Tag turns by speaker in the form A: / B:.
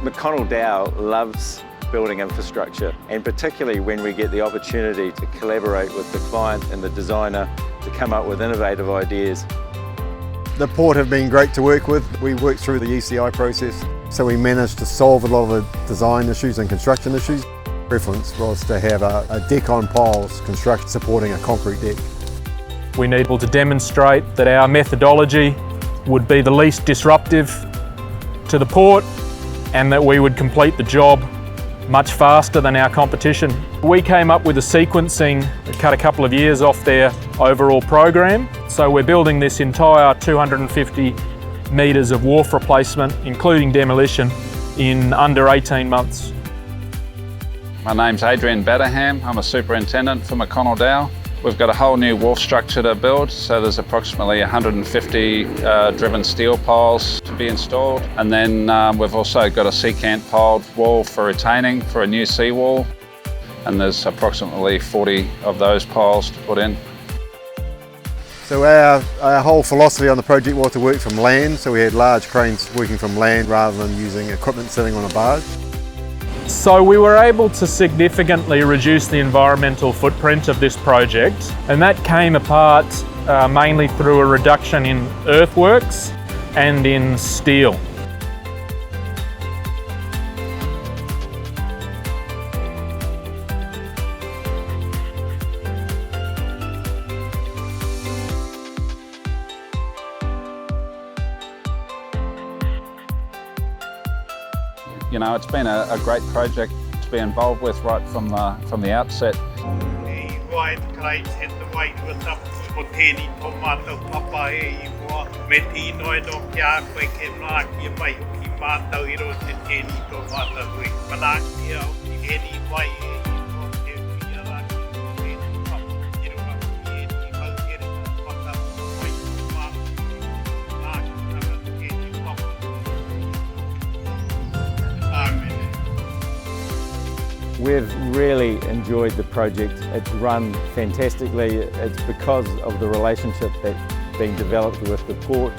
A: McConnell Dowell loves building infrastructure, and particularly when we get the opportunity to collaborate with the client and the designer to come up with innovative ideas.
B: The port have been great to work with. We worked through the ECI process, so we managed to solve a lot of the design issues and construction issues. Preference was to have a deck on piles constructed supporting a concrete deck.
C: We need to demonstrate that our methodology would be the least disruptive to the port and that we would complete the job much faster than our competition. We came up with a sequencing that cut a couple of years off their overall program. So we're building this entire 250 metres of wharf replacement, including demolition, in under 18 months.
D: My name's Adrian Batterham. I'm a superintendent for McConnell Dowell. We've got a whole new wharf structure to build, so there's approximately 150 driven steel piles to be installed. And then we've also got a secant piled wall for retaining for a new seawall. And there's approximately 40 of those piles to put in.
B: So our whole philosophy on the project was to work from land, so we had large cranes working from land rather than using equipment sitting on a barge.
C: So we were able to significantly reduce the environmental footprint of this project, and that came apart mainly through a reduction in earthworks and in steel.
D: You know, it's been a great project to be involved with right from the outset.
A: We've really enjoyed the project. It's run fantastically. It's because of the relationship that's been developed with the port